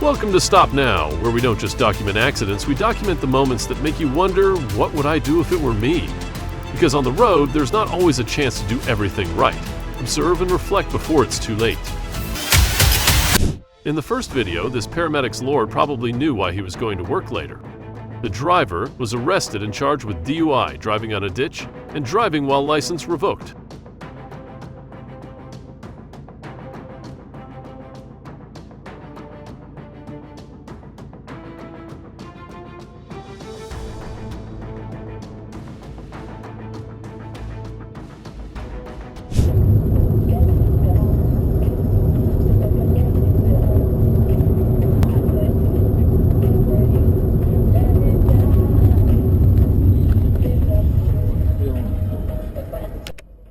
Welcome to Stop Now, where we don't just document accidents, we document the moments that make you wonder, what would I do if it were me? Because on the road, there's not always a chance to do everything right. Observe and reflect before it's too late. In the first video, this paramedic's lord probably knew why he was going to work later. The driver was arrested and charged with DUI, driving on a ditch, and driving while license revoked.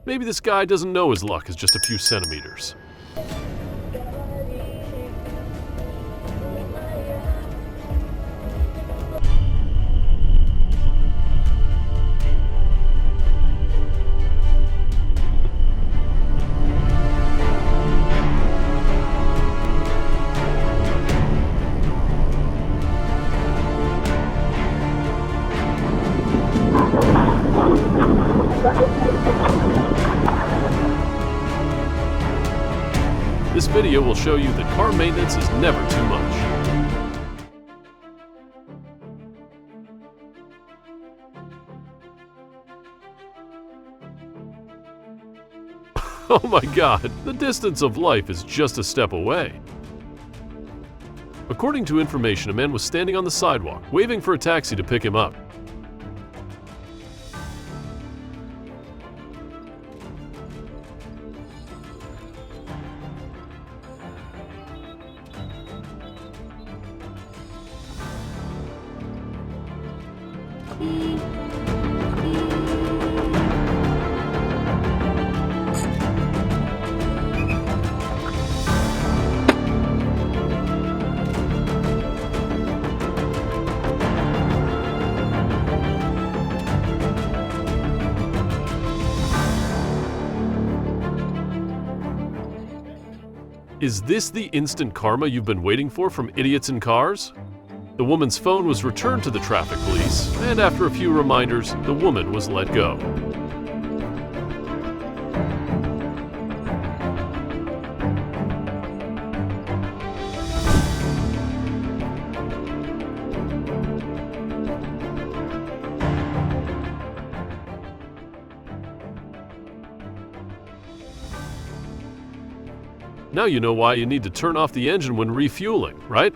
Maybe this guy doesn't know his luck is just a few centimeters. This video will show you that car maintenance is never too much. Oh my God, the distance of life is just a step away. According to information, a man was standing on the sidewalk, waving for a taxi to pick him up. Is this the instant karma you've been waiting for from idiots in cars? The woman's phone was returned to the traffic police, and after a few reminders, the woman was let go. Now you know why you need to turn off the engine when refueling, right?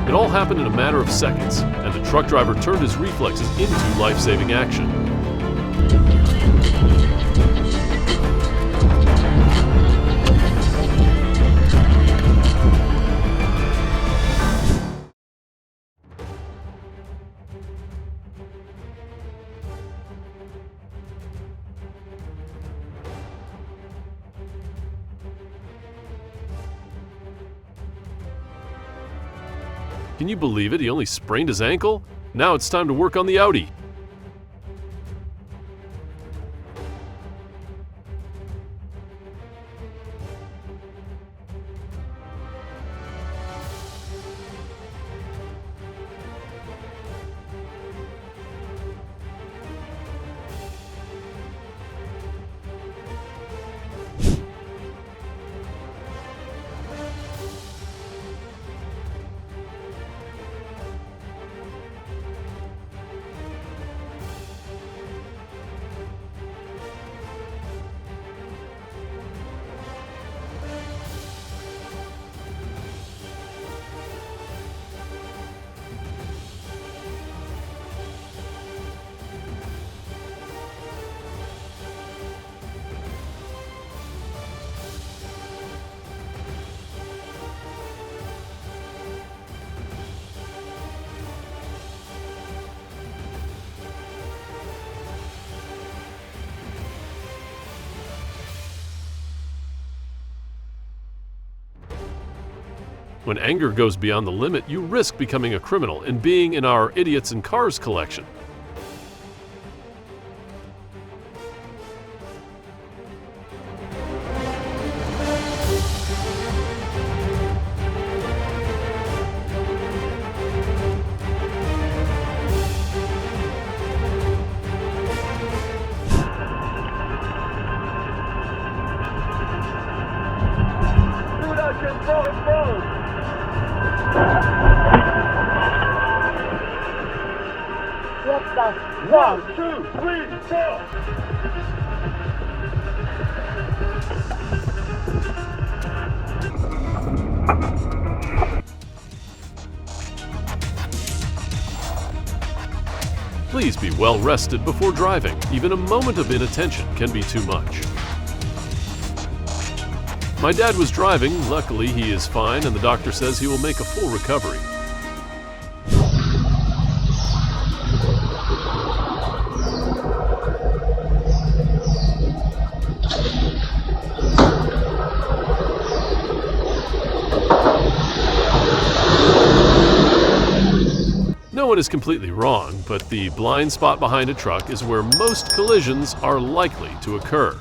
It all happened in a matter of seconds, and the truck driver turned his reflexes into life-saving action. Can you believe it? He only sprained his ankle? Now it's time to work on the Audi. When anger goes beyond the limit, you risk becoming a criminal and being in our Idiots in Cars collection. One, two, three, four. Please be well rested before driving. Even a moment of inattention can be too much. My dad was driving. Luckily, he is fine, and the doctor says he will make a full recovery. No one is completely wrong, but the blind spot behind a truck is where most collisions are likely to occur.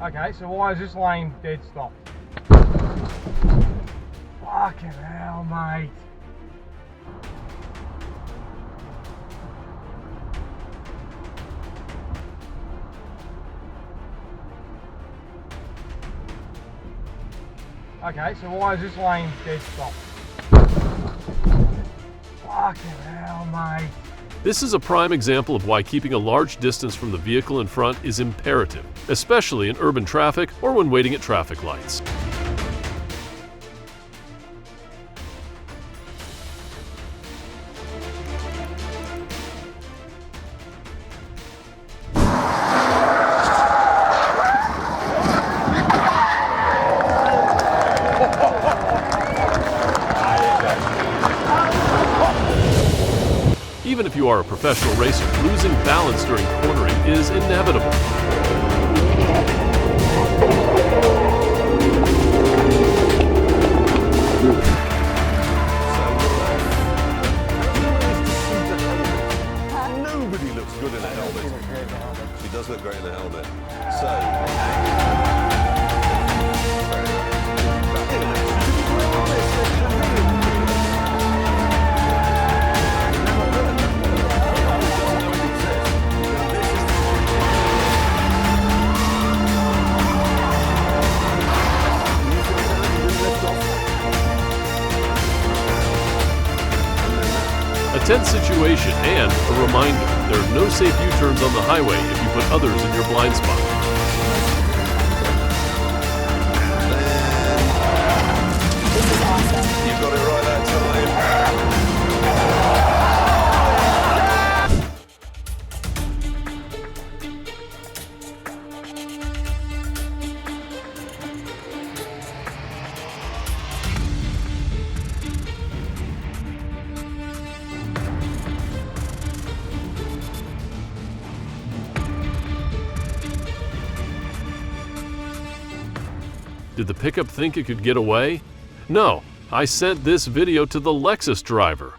Okay, so why is this lane dead stop? Fucking hell, mate. Okay, so why is this lane dead stop? Fucking hell, mate. This is a prime example of why keeping a large distance from the vehicle in front is imperative, especially in urban traffic or when waiting at traffic lights. Even if you are a professional racer, losing balance during cornering is inevitable. Nobody looks good in a helmet. She does look great in a helmet. A tense situation and a reminder, there are no safe U-turns on the highway if you put others in your blind spot. This is awesome. You got it right that time. Did the pickup think it could get away? No, I sent this video to the Lexus driver.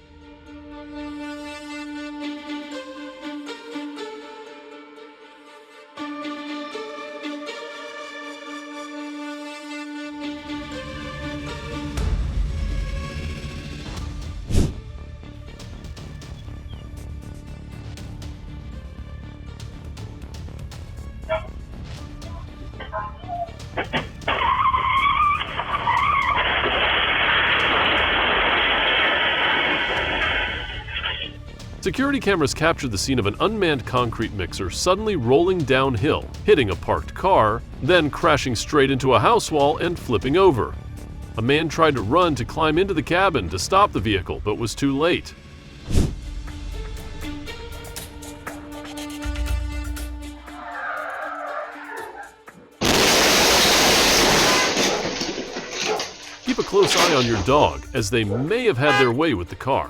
Security cameras captured the scene of an unmanned concrete mixer suddenly rolling downhill, hitting a parked car, then crashing straight into a house wall and flipping over. A man tried to run to climb into the cabin to stop the vehicle, but was too late. Keep a close eye on your dog, as they may have had their way with the car.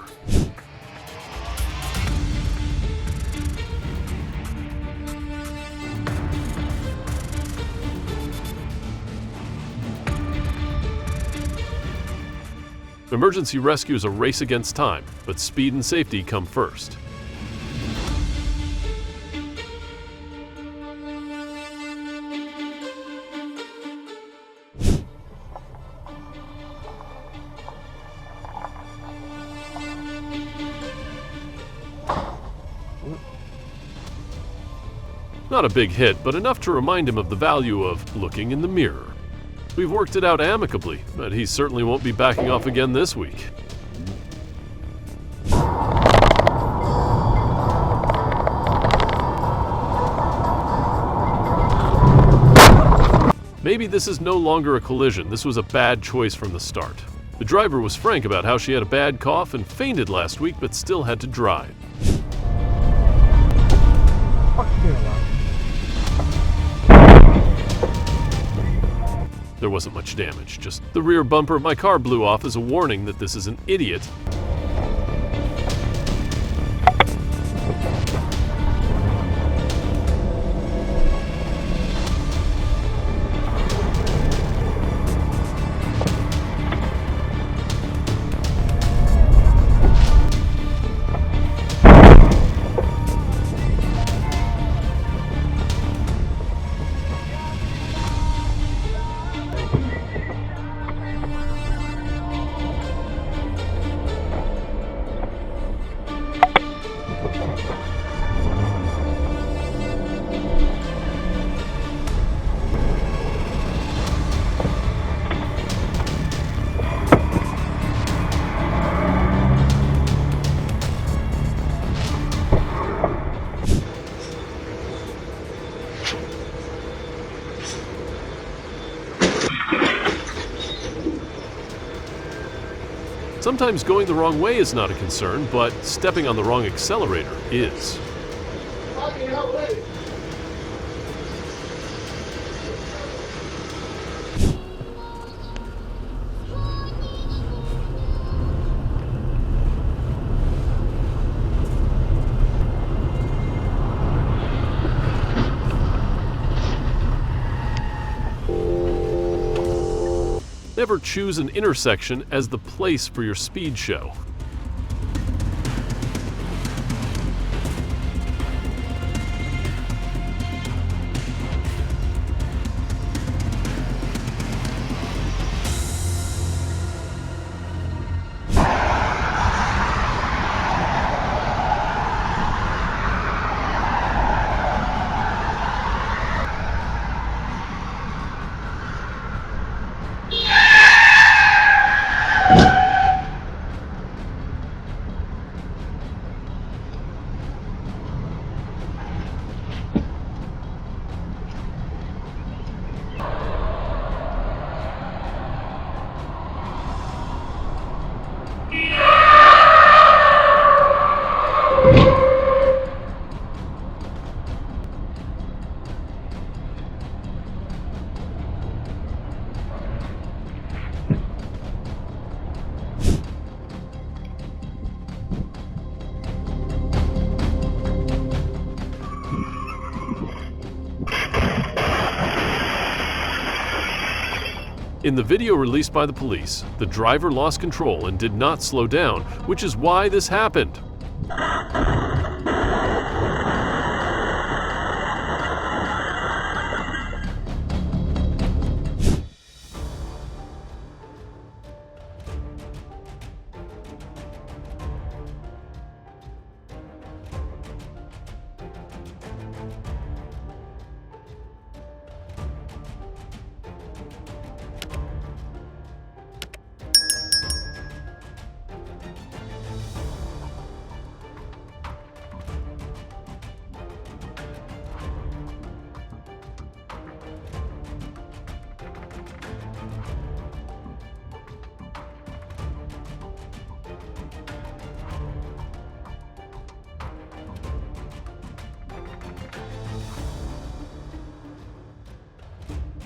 Emergency rescue is a race against time, but speed and safety come first. Not a big hit, but enough to remind him of the value of looking in the mirror. We've worked it out amicably, but he certainly won't be backing off again this week. Maybe this is no longer a collision. This was a bad choice from the start. The driver was frank about how she had a bad cough and fainted last week, but still had to drive. There wasn't much damage, just the rear bumper of my car blew off as a warning that this is an idiot. Sometimes going the wrong way is not a concern, but stepping on the wrong accelerator is. Never choose an intersection as the place for your speed show. In the video released by the police, the driver lost control and did not slow down, which is why this happened.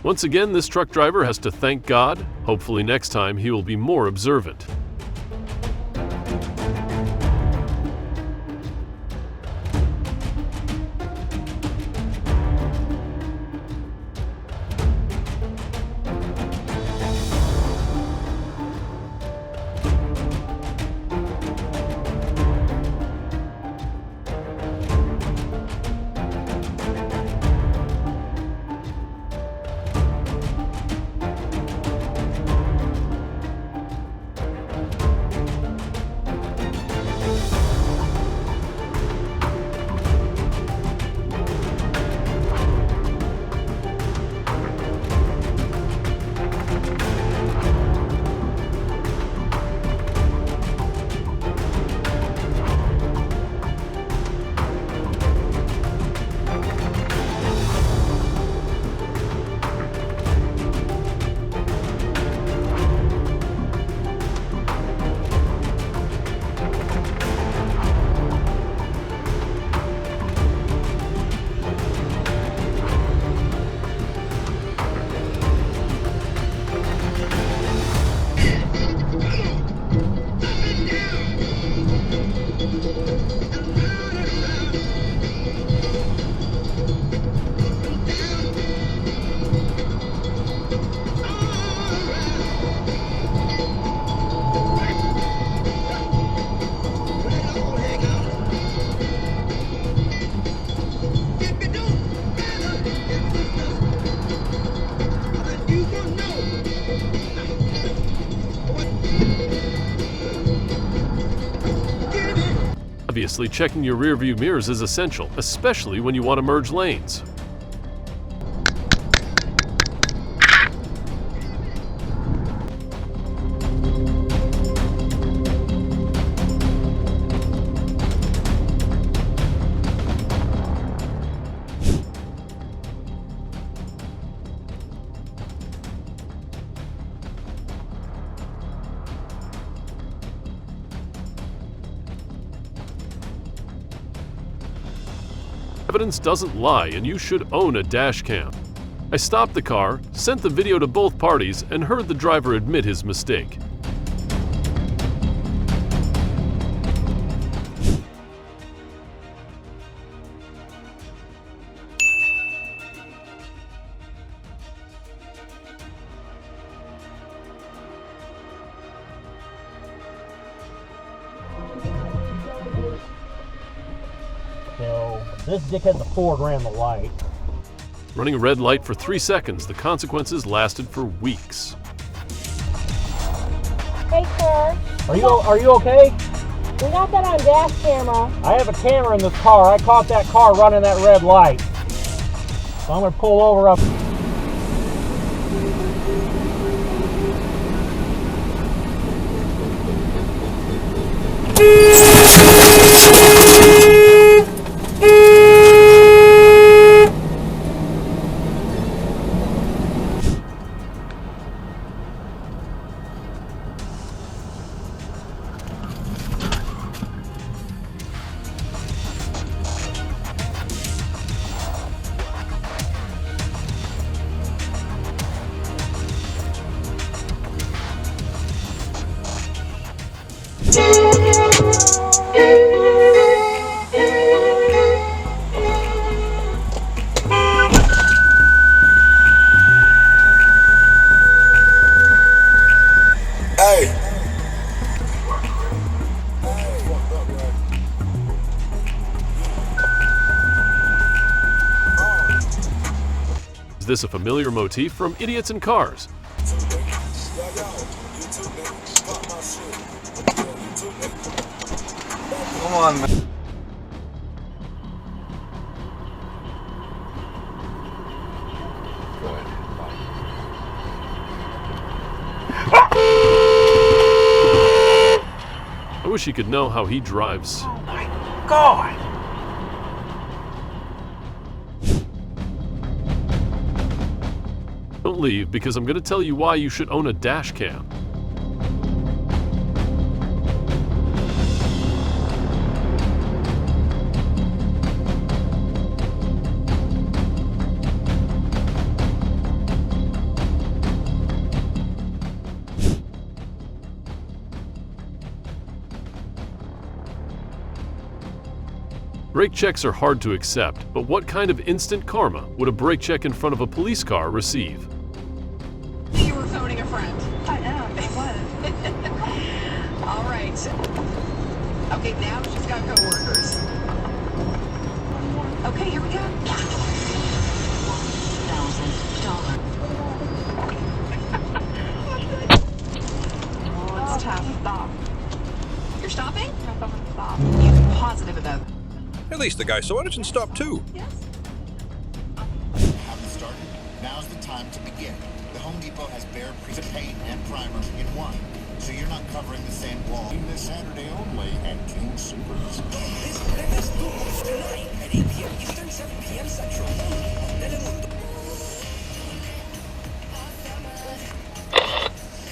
Once again, this truck driver has to thank God. Hopefully next time he will be more observant. Obviously, checking your rearview mirrors is essential, especially when you want to merge lanes. Evidence doesn't lie, and you should own a dash cam. I stopped the car, sent the video to both parties, and heard the driver admit his mistake. So this dickhead's a Ford ran the light. Running a red light for 3 seconds, the consequences lasted for weeks. Hey, sir. Are you okay? We got that on dash camera. I have a camera in this car. I caught that car running that red light. So I'm gonna pull over up. Is this a familiar motif from Idiots in Cars? Come on, man. I wish you could know how he drives. Oh my God! Don't leave, because I'm going to tell you why you should own a dash cam. Brake checks are hard to accept, but what kind of instant karma would a brake check in front of a police car receive? You were phoning a friend. I am. I was. All right. Okay, now she's got coworkers. Okay, here we go. $1,000. Oh, it's tough. Stop. You're stopping? Stop. You can be positive about it. At least the guy saw it and stopped too. Yes. Haven't started? Now's the time to begin. The Home Depot has bare paint and primer in one, so you're not covering the same wall. This Saturday only at King Supers. Tonight at 8 p.m. Eastern, 7 p.m. Central.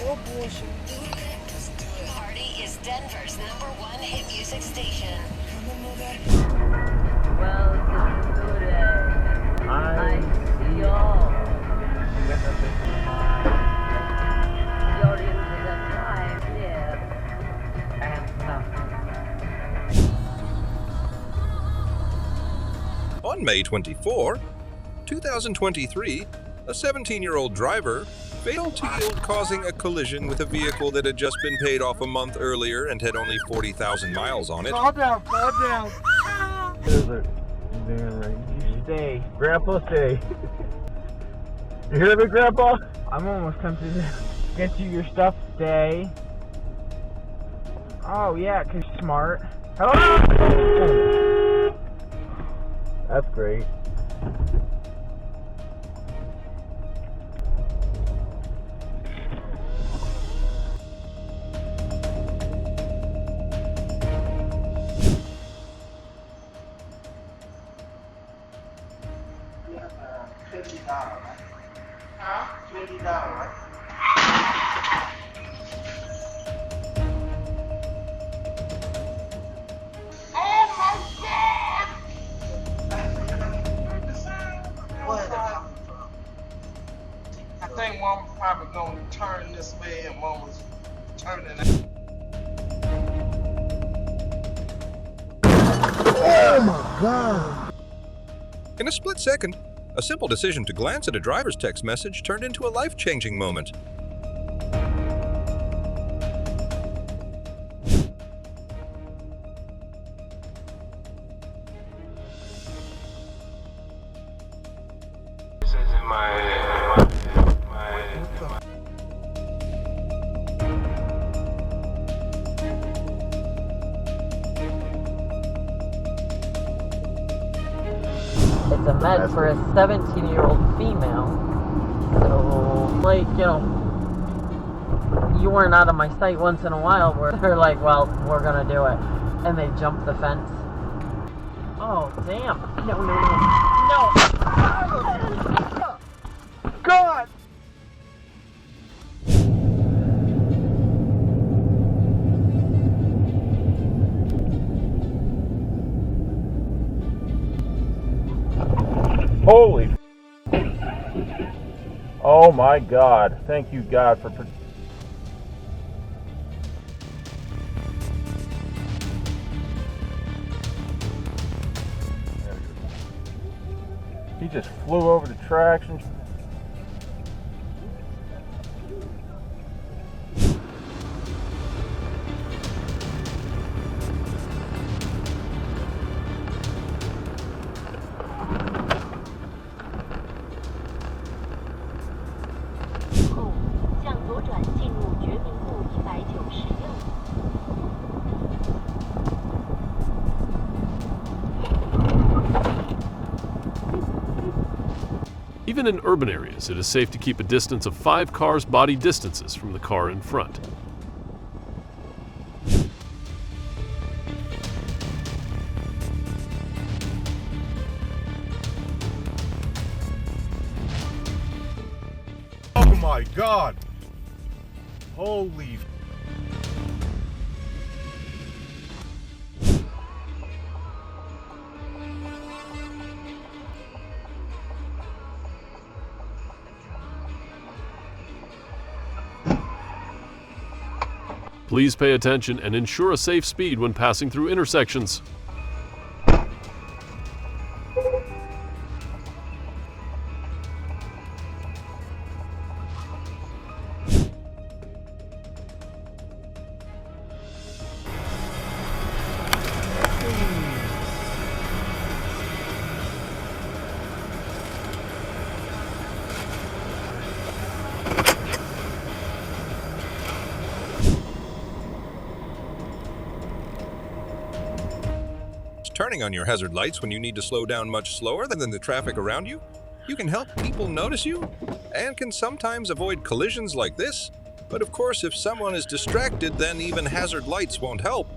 Oh, bullshit. Party is Denver's #1 hit music station. Welcome to I see y'all. You're into the time, yeah. And nothing. On May 24, 2023, a 17-year-old driver failed to yield, causing a collision with a vehicle that had just been paid off a month earlier and had only 40,000 miles on it. Calm down, calm down. There's a man right here. Stay. Grandpa, stay. You hear me, Grandpa? I'm almost tempted to get you your stuff. Stay. Oh, yeah, 'cause you're smart. Hello? That's great. $50, right? Huh? $20, right? Oh my God! Where the hell? I think one was probably gonna turn this way and one was turning that. Oh my God! In a split second, a simple decision to glance at a driver's text message turned into a life-changing moment. This is in my It's a med for a 17-year-old female. So, like, you know, you weren't out of my sight once in a while where they're like, well, we're gonna do it. And they jump the fence. Oh, damn. No, no, no. No! God! Holy! Oh my God! Thank you, God, for. He just flew over the traction. Even in urban areas, it is safe to keep a distance of 5 cars' body distances from the car in front. Oh my God! Holy. Please pay attention and ensure a safe speed when passing through intersections. turning on your hazard lights when you need to slow down much slower than the traffic around you, you can help people notice you and can sometimes avoid collisions like this. But of course, if someone is distracted, then even hazard lights won't help.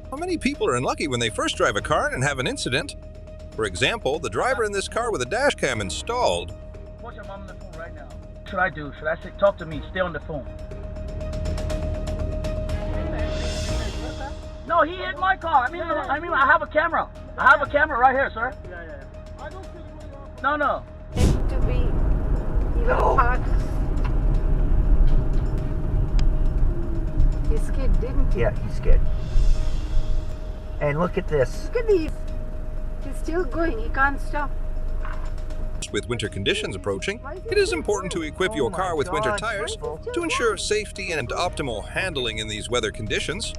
How many people are unlucky when they first drive a car and have an incident? For example, the driver in this car with a dash cam installed. Watch, I'm on the phone right now. What should I do? Should I say, talk to me, stay on the phone? No, he hit my car. I mean, I have a camera. I have a camera right here, sir. No. To be even parked. He skid, didn't he? Yeah, he skid. And look at this. Look at these. He's still going. He can't stop. With winter conditions approaching, it is important to equip your car with winter tires to ensure safety and optimal handling in these weather conditions.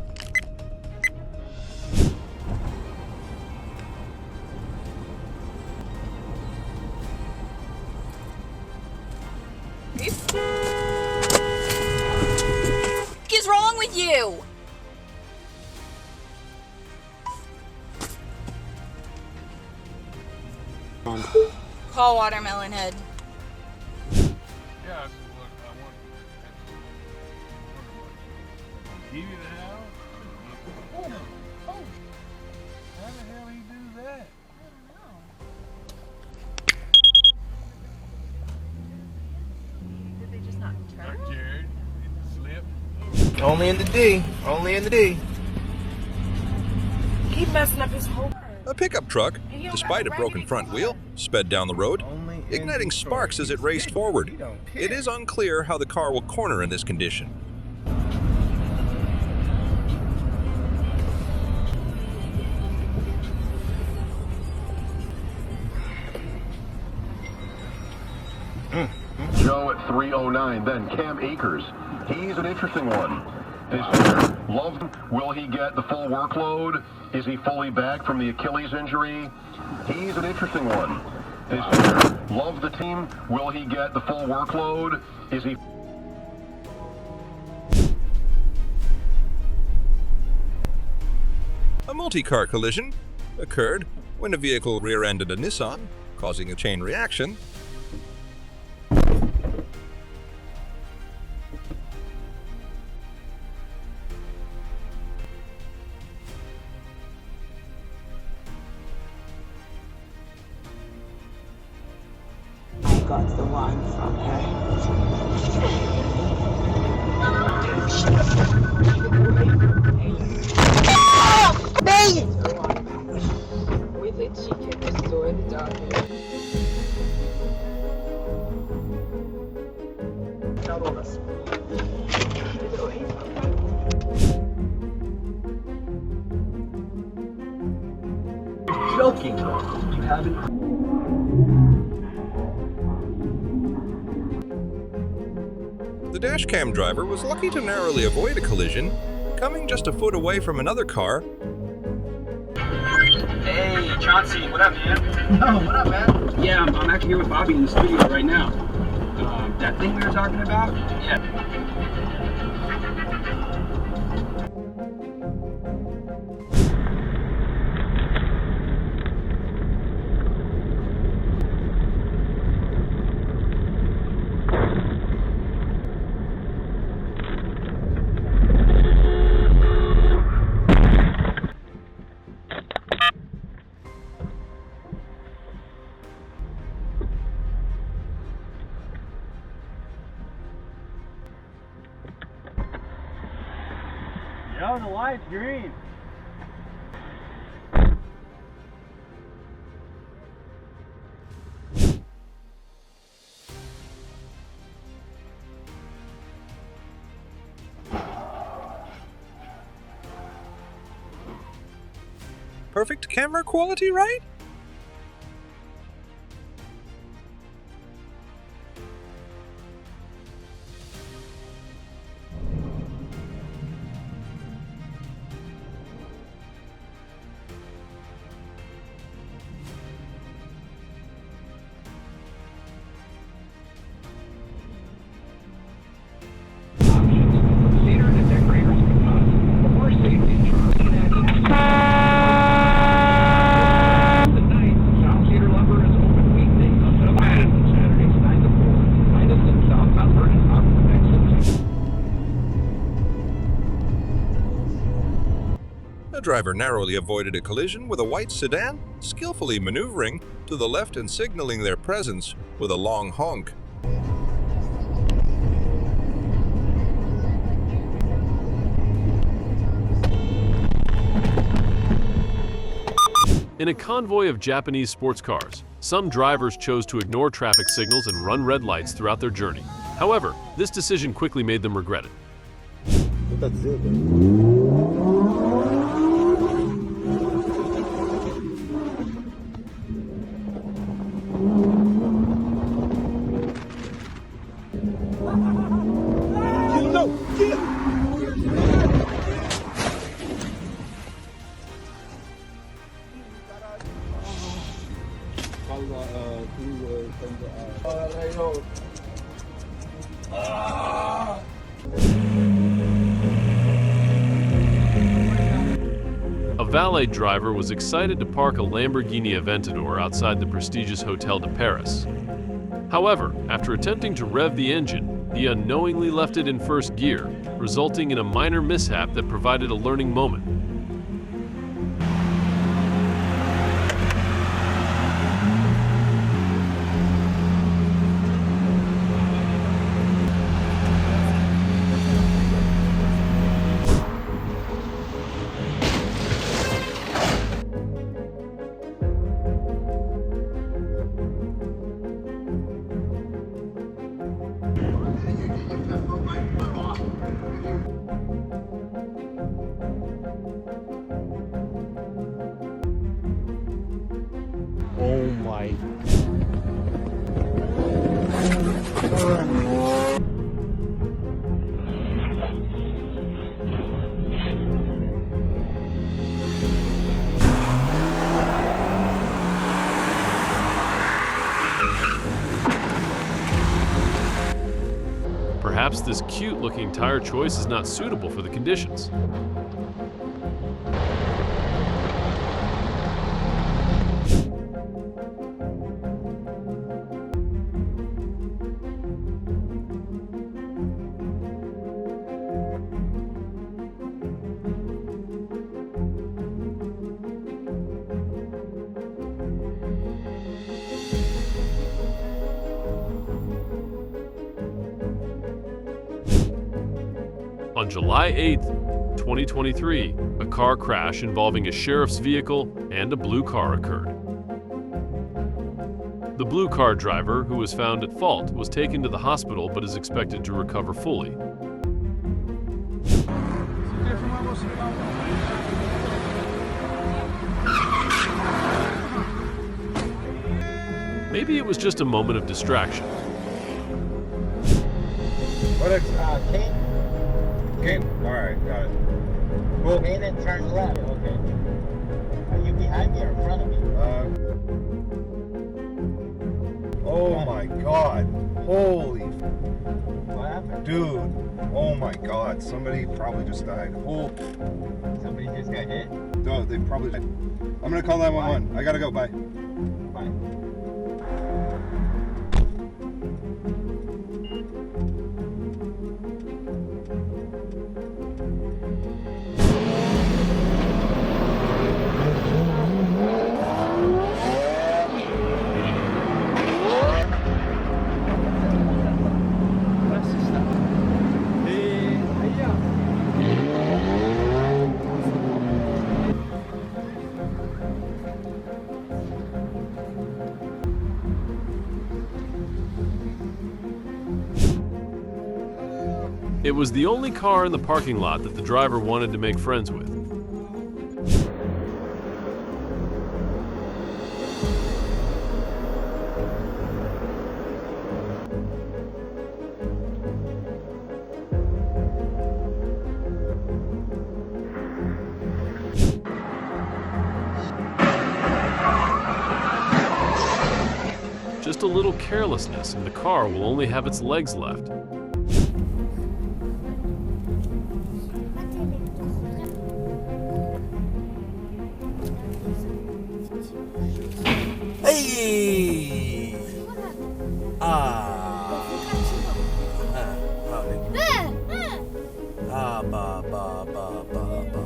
What is wrong with you? Call Watermelon Head. Yeah, that's what I want. Give you the house? Oh. How the hell he do that? Did they just not turn? Jared, it slipped. Only in the D. Only in the D. Keep messing up his whole. A pickup truck, despite a broken front wheel, sped down the road, igniting sparks as it raced forward. It is unclear how the car will corner in this condition. Joe at 309, then Cam Akers. He's an interesting one. This year, Love, will he get the full workload? Is he fully back from the Achilles injury? He's an interesting one. This year, Love the team, will he get the full workload? Is he... A multi-car collision occurred when a vehicle rear-ended a Nissan, causing a chain reaction. I got the one from her. Babe! With it, she can restore the daughter. Tell all us. Joking. You haven't. The dashcam driver was lucky to narrowly avoid a collision, coming just a foot away from another car. Hey, Chauncey, what up, man? Oh, what up, man? Yeah, I'm actually here with Bobby in the studio right now. That thing we were talking about? Yeah. Oh, the light's green. Perfect camera quality, right? The driver narrowly avoided a collision with a white sedan, skillfully maneuvering to the left and signaling their presence with a long honk. In a convoy of Japanese sports cars, some drivers chose to ignore traffic signals and run red lights throughout their journey. However, this decision quickly made them regret it. A valet driver was excited to park a Lamborghini Aventador outside the prestigious Hotel de Paris. However, after attempting to rev the engine, he unknowingly left it in first gear, resulting in a minor mishap that provided a learning moment. Oh my. Perhaps this cute-looking tire choice is not suitable for the conditions. On July 8, 2023, a car crash involving a sheriff's vehicle and a blue car occurred. The blue car driver, who was found at fault, was taken to the hospital but is expected to recover fully. Maybe it was just a moment of distraction. What is Kane? Kane. Alright, got it. Cool. Kane and turn left. Okay. Are you behind me or in front of me? Oh my god. Holy. What happened? Dude. Oh my god. Somebody probably just died. Somebody just got hit? No, they probably died. I'm gonna call 911. I gotta go. Bye. Bye. It was the only car in the parking lot that the driver wanted to make friends with. Just a little carelessness and the car will only have its legs left. Hey! Ba ba ba ba ba ba.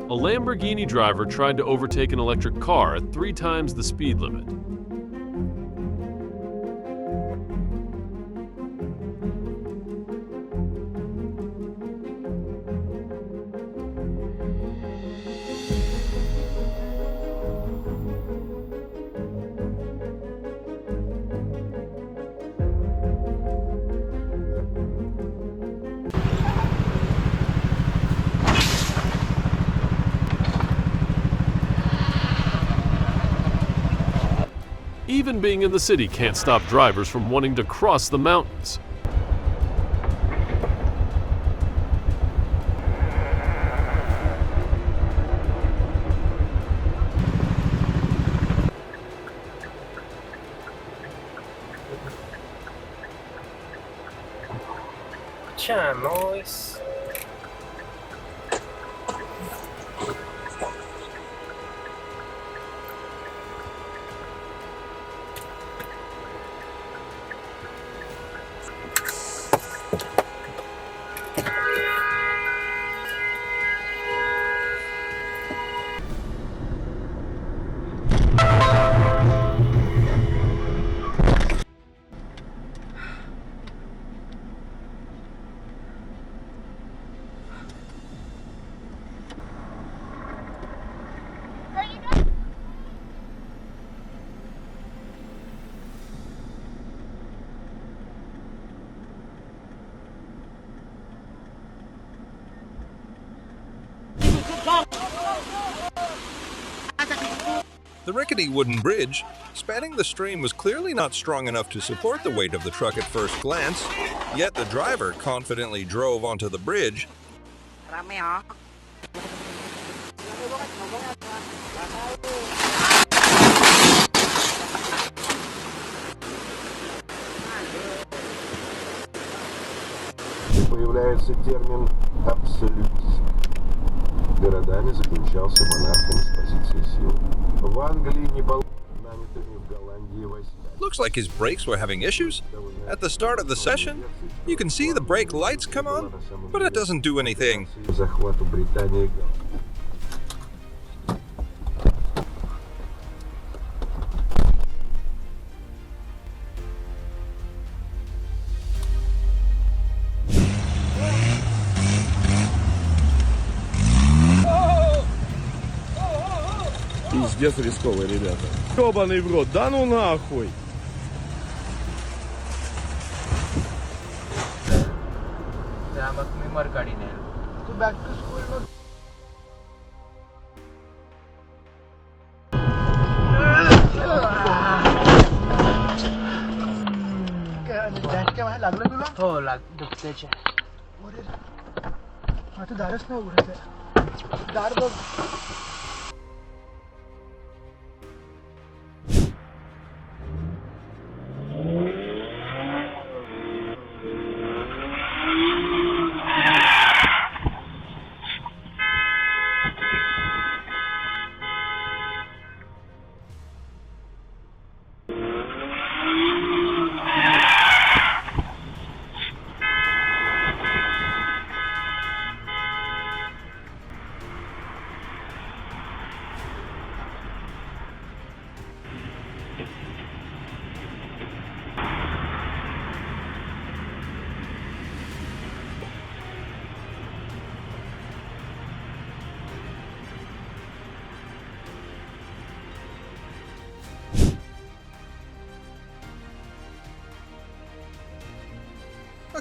A Lamborghini driver tried to overtake an electric car at 3 times the speed limit. Even being in the city can't stop drivers from wanting to cross the mountains. Noise. The rickety wooden bridge spanning the stream was clearly not strong enough to support the weight of the truck at first glance, yet the driver confidently drove onto the bridge. Появляется термин «абсолютизм». Городами заключался монархами с позиции силы. В Англии не нанятыми в Голландии войсками. Looks like his brakes were having issues. At the start of the session, you can see the brake lights come on, but it doesn't do anything. Захвату Британии и Голландии. Пиздец рисковые, ребята. Ёбаный в рот, да ну нахуй! Back to school. लागलं तुला? हो दुखतेच आहे. आता दारच नाही उघडत आहे. दार बघ.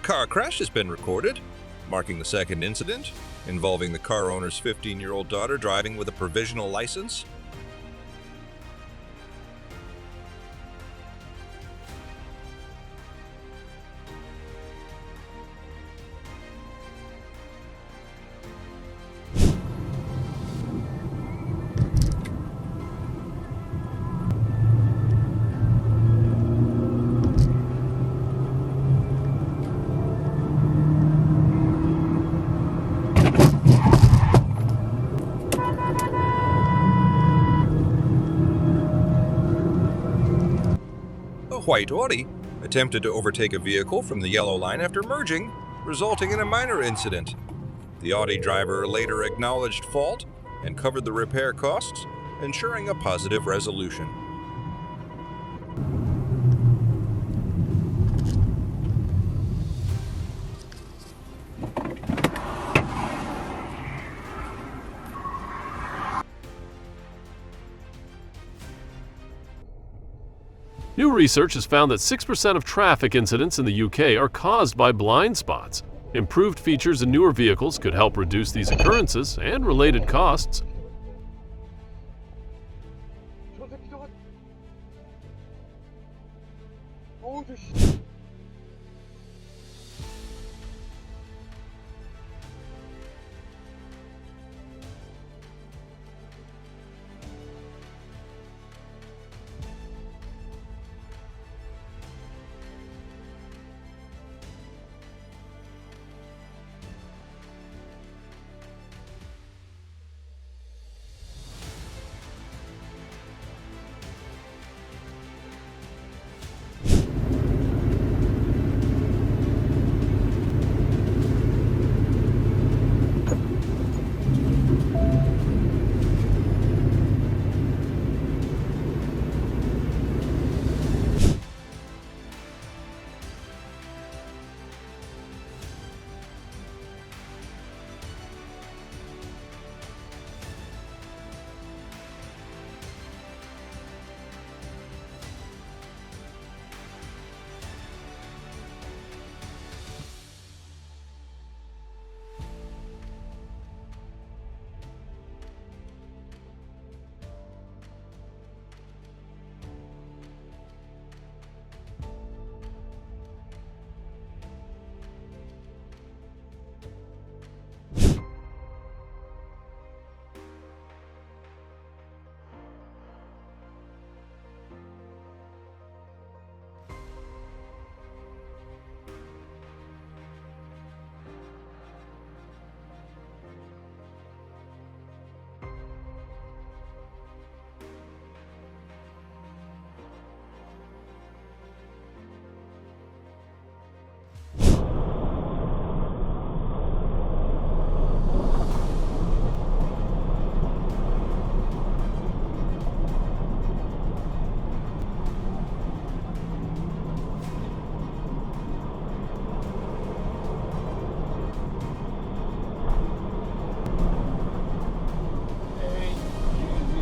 car crash has been recorded, marking the second incident involving the car owner's 15-year-old daughter driving with a provisional license. A white Audi attempted to overtake a vehicle from the yellow line after merging, resulting in a minor incident. The Audi driver later acknowledged fault and covered the repair costs, ensuring a positive resolution. New research has found that 6% of traffic incidents in the UK are caused by blind spots. Improved features in newer vehicles could help reduce these occurrences and related costs.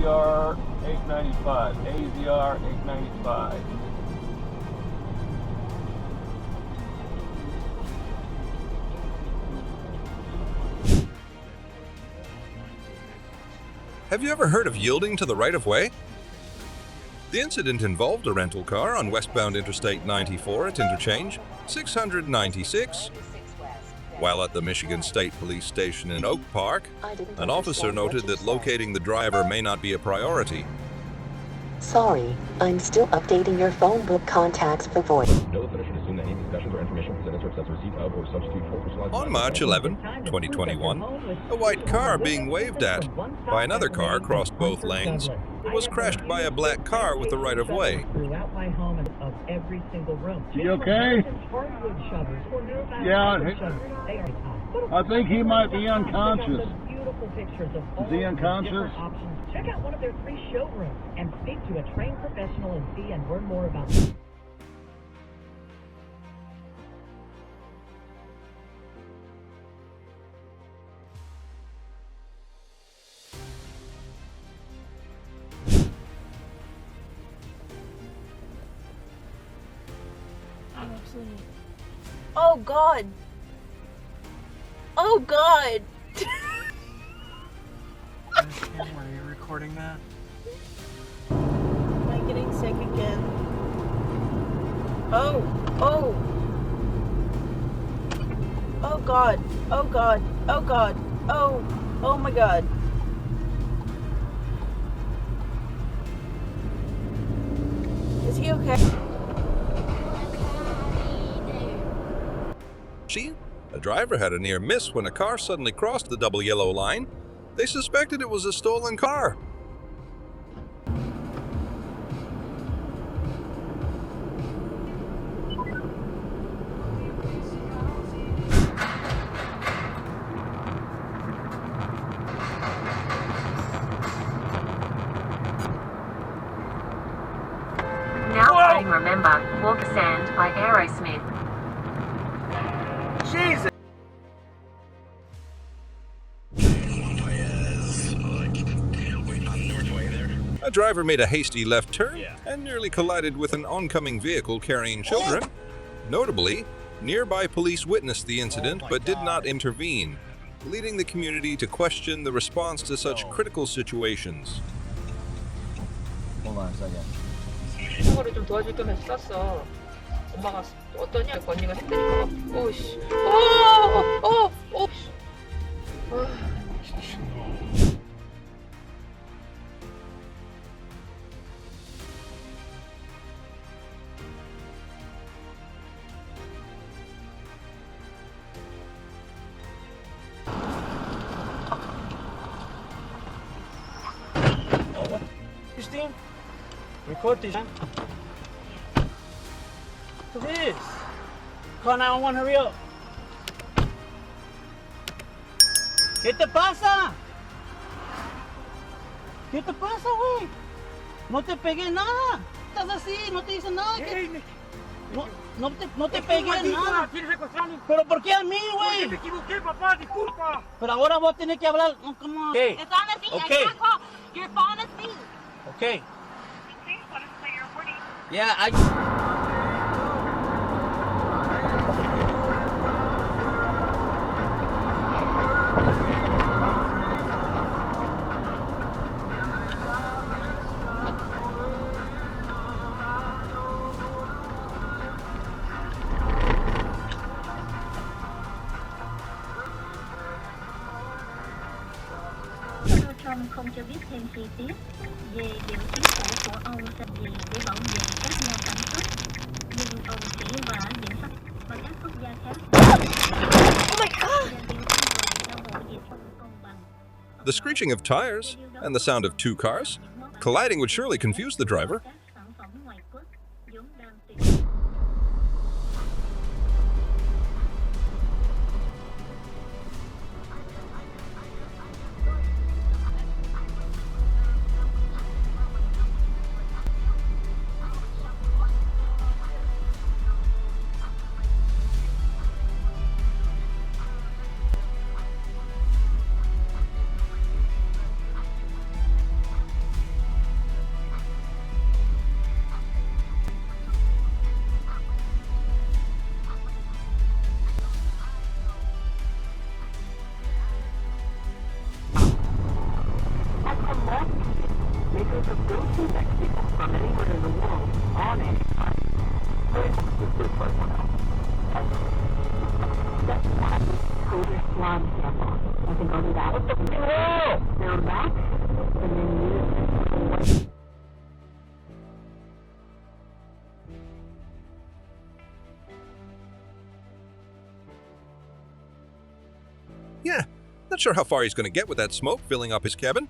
AZR 895. AZR 895. Have you ever heard of yielding to the right-of-way? The incident involved a rental car on westbound Interstate 94 at interchange 696. While at the Michigan State Police Station in Oak Park, an officer noted that locating the driver may not be a priority. Sorry, I'm still updating your phone book contacts for voice. On March 11, 2021, a white car being waved at by another car crossed both lanes but was crashed by a black car with the right-of-way. Throughout my home and of every single room. You okay? Yeah, I think he might be unconscious. Beautiful pictures of all Is he unconscious? different options. Check out one of their 3 showrooms and speak to a trained professional and see and learn more about them. Absolutely. Oh God. Oh God. Are you recording that? Am I getting sick again? Oh. Oh. Oh God. Oh God. Oh God. Oh. Oh my God. Is he okay? A driver had a near miss when a car suddenly crossed the double yellow line. They suspected it was a stolen car. Now playing Remember, Walk the Sand by Aerosmith. Jesus! A driver made a hasty left turn and nearly collided with an oncoming vehicle carrying children. Notably, nearby police witnessed the incident but did not intervene, leading the community to question the response to such critical situations. Hold on a second. 사고를 좀 도와줄 겸 했었어. 엄마가 어떠냐? 언니가 했다니까. 오씨. 오. Christine, record this. Who is? Call 911, hurry up. ¿Qué te pasa? ¿Qué te pasa, güey? No te pegué nada. Estás así, no te hice nada. No te pegué nada. ¿Pero por qué a mí, güey? Porque me equivoqué, papá, disculpa. Pero ahora voy a tener que hablar. No, come on. Okay. It's on the seat. Okay. I can't call. Your phone is me. Okay. Please let us know your warning. Yeah, I... Trong không cho biết thêm chi tiết về điều chính phủ của ông sẽ gì để bảo vệ các nhà sản xuất, nhưng ông chỉ và những sắc và các quốc gia khác. The screeching of tires and the sound of two cars colliding would surely confuse the driver. Yeah, not sure how far he's going to get with that smoke filling up his cabin.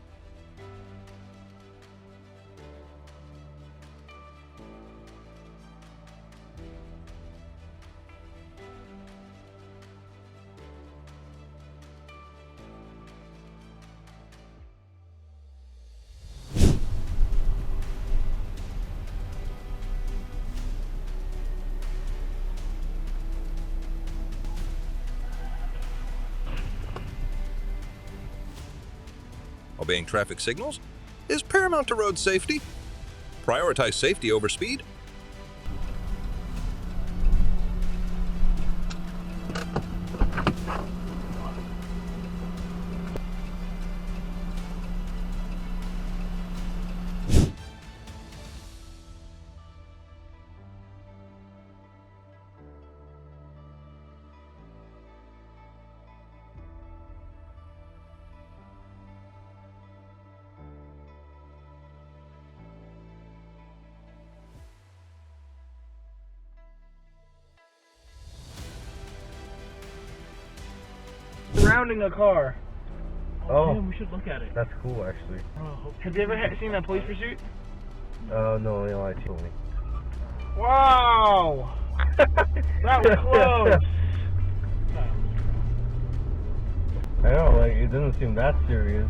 Obeying traffic signals is paramount to road safety. Prioritize safety over speed. surrounding a car. Oh, man, we should look at it. That's cool, actually. Oh, Have you ever seen that police pursuit? No, you know, I told me. Wow! That was close! I know, like, it doesn't seem that serious.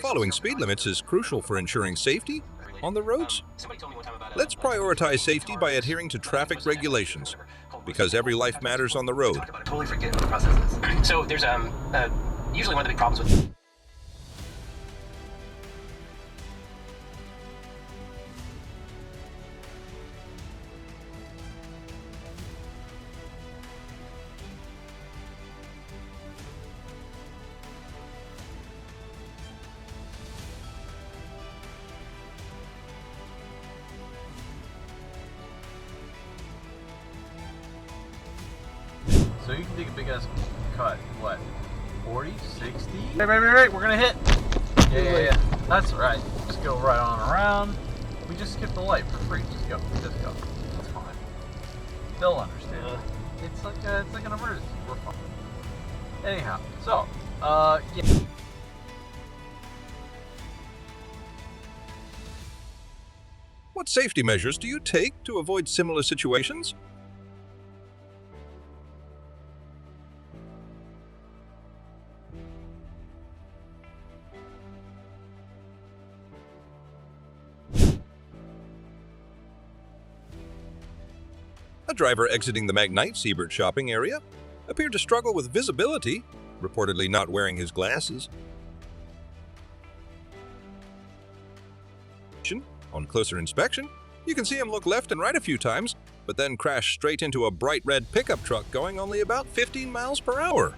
Following speed limits is crucial for ensuring safety on the roads. Let's prioritize safety by adhering to traffic regulations, because every life matters on the road. Totally forget what the process is. So there's usually one of the big problems with So you can take a big ass cut, what, 40, 60? Wait, we're gonna hit. Yeah. That's right. Just go right on around. We just skip the light for free. Just go. That's fine. They'll understand. It's like an emergency. We're fine. Anyhow, so, yeah. What safety measures do you take to avoid similar situations? A driver exiting the Magnite Seabird shopping area appeared to struggle with visibility, reportedly not wearing his glasses. On closer inspection, you can see him look left and right a few times, but then crash straight into a bright red pickup truck going only about 15 miles per hour.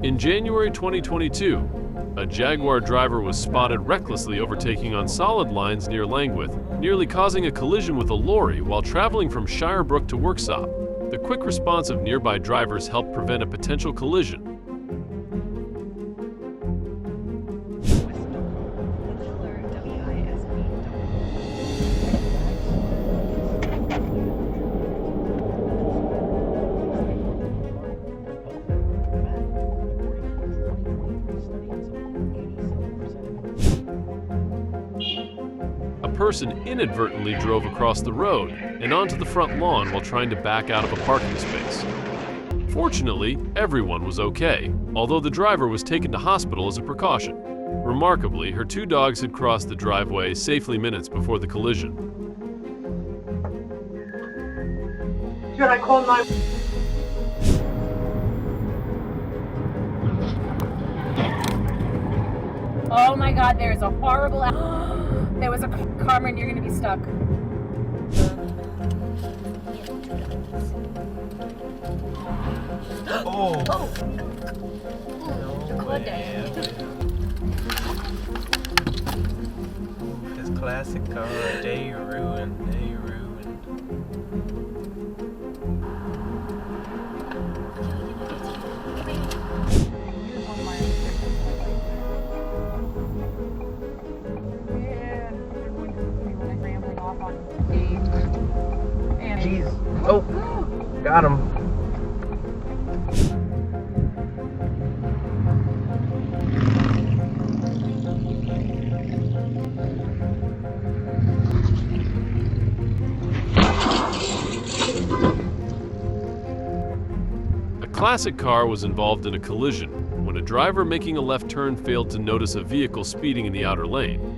In January 2022, a Jaguar driver was spotted recklessly overtaking on solid lines near Langwith, nearly causing a collision with a lorry while traveling from Shirebrook to Worksop. The quick response of nearby drivers helped prevent a potential collision. A person inadvertently drove across the road and onto the front lawn while trying to back out of a parking space. Fortunately, everyone was okay, although the driver was taken to hospital as a precaution. Remarkably, her two dogs had crossed the driveway safely minutes before the collision. Should I call 9? Oh my god, there's a horrible... There was a... Carmen, you're gonna be stuck. Oh! His classic car, they ruined. Jeez. Oh, got him. A classic car was involved in a collision when a driver making a left turn failed to notice a vehicle speeding in the outer lane.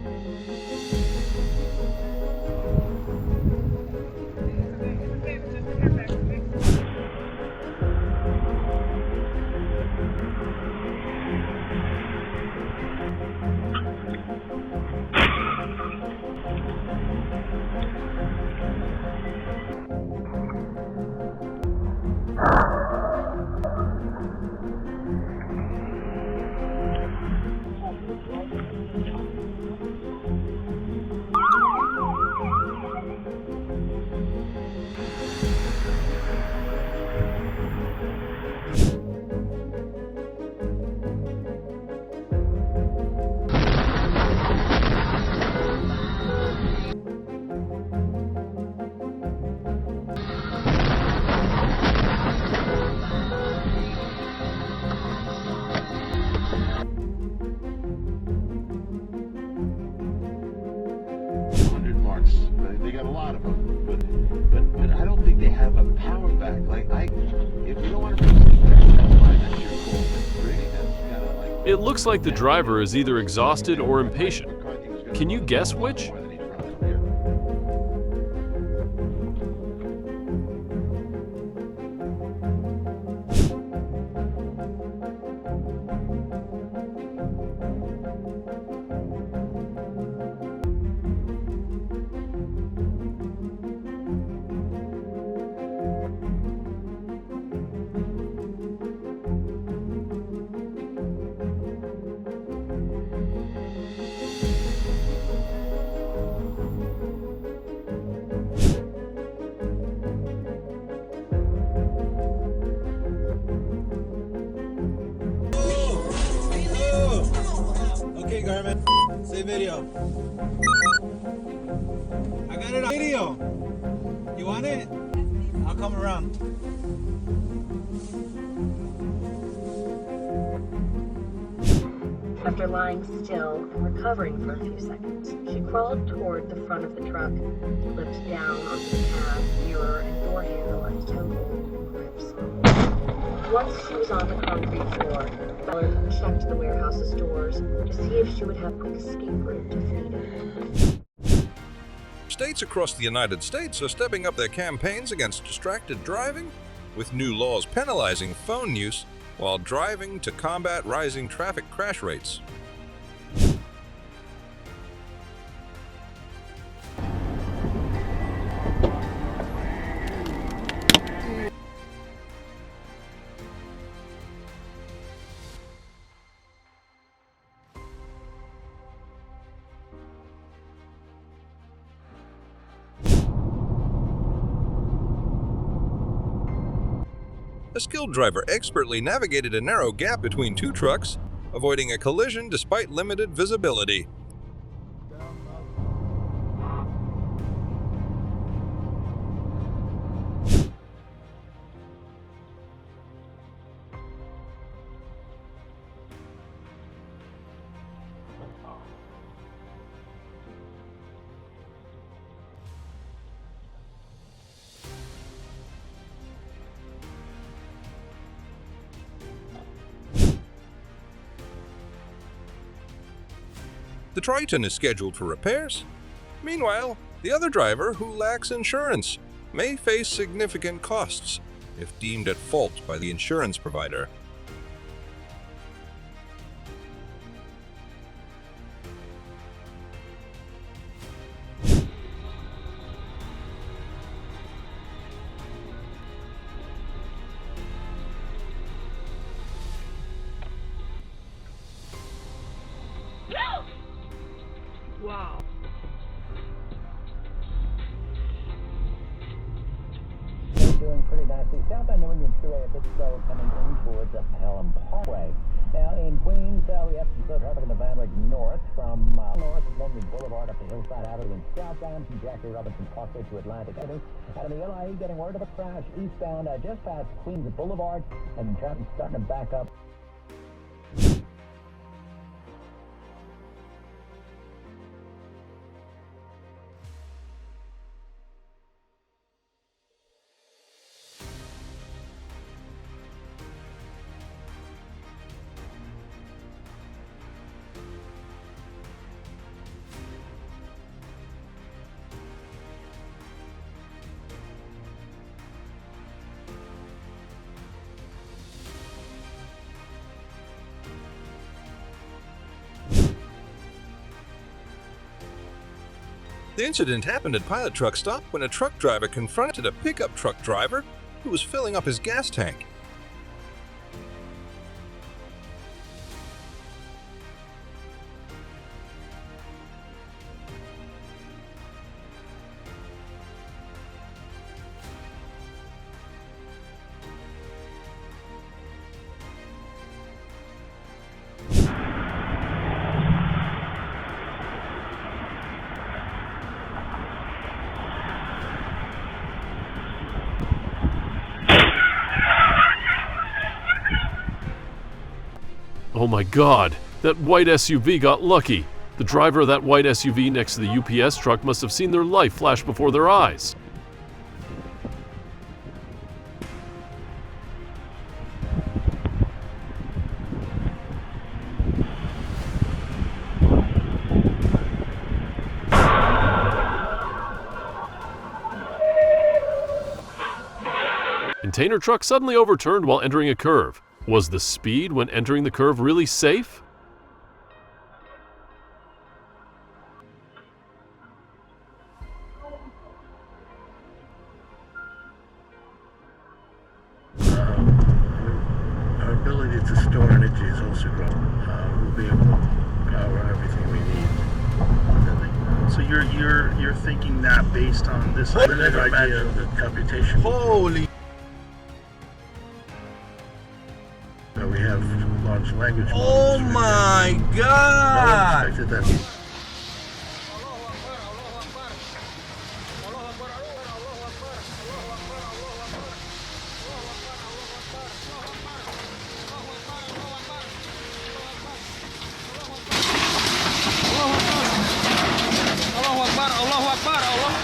They got a lot of them, but I don't think they have a power back. If you don't want to bring something back, that's fine, that's your call. But really, that's kind of like... It looks like the driver is either exhausted or impatient. Can you guess which? Okay, Garmin. Say video. I got it on video. You want it? I'll come around. After lying still and recovering for a few seconds, she crawled toward the front of the truck, flipped down onto the cab, mirror, and door handle and toe hold grips. Once she was on the concrete floor, Ballard checked the warehouse's doors to see if she would have a quick escape route to freedom. States across the United States are stepping up their campaigns against distracted driving, with new laws penalizing phone use while driving to combat rising traffic crash rates. A skilled driver expertly navigated a narrow gap between two trucks, avoiding a collision despite limited visibility. The Triton is scheduled for repairs. Meanwhile, the other driver, who lacks insurance, may face significant costs if deemed at fault by the insurance provider. Wow. They're doing pretty nicely. Southbound New England 2A at this slow coming in towards the Pelham Parkway. Now in Queens, we have some slow traffic in the van right north from north of London Boulevard up to Hillside Avenue in Southdown from Jackie Robinson Causeway to Atlantic Avenue. Out of the LIE, getting word of a crash eastbound just past Queens Boulevard, and traffic starting to back up. The incident happened at Pilot Truck Stop when a truck driver confronted a pickup truck driver who was filling up his gas tank. Oh my God, that white SUV got lucky. The driver of that white SUV next to the UPS truck must have seen their life flash before their eyes. Container truck suddenly overturned while entering a curve. Was the speed when entering the curve really safe? Our ability to store energy is also growing. We'll be able to power everything we need. So you're thinking that based on this Whatever idea of the computation. Holy! We have large language models. Oh my God! No one expected that.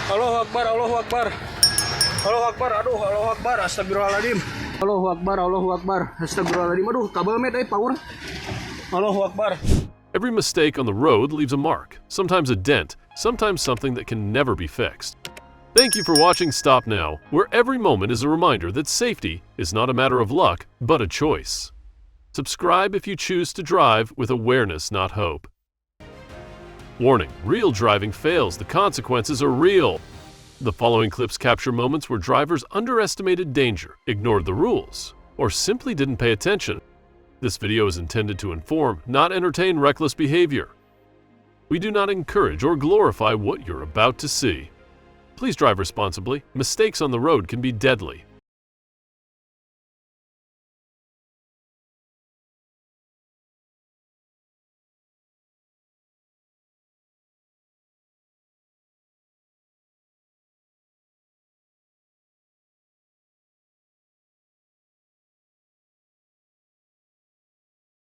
Allahu Akbar, Allahu Akbar. Allahu Akbar, aduh, Allahu Akbar, astagfirullahaladzim. Allahu Akbar, Allahu Akbar, astagfirullahaladzim. Aduh, kabel met, power. Allahu Akbar. Every mistake on the road leaves a mark, sometimes a dent, sometimes something that can never be fixed. Thank you for watching Stop Now, where every moment is a reminder that safety is not a matter of luck, but a choice. Subscribe if you choose to drive with awareness, not hope. Warning, real driving fails. The consequences are real. The following clips capture moments where drivers underestimated danger, ignored the rules, or simply didn't pay attention. This video is intended to inform, not entertain reckless behavior. We do not encourage or glorify what you're about to see. Please drive responsibly. Mistakes on the road can be deadly.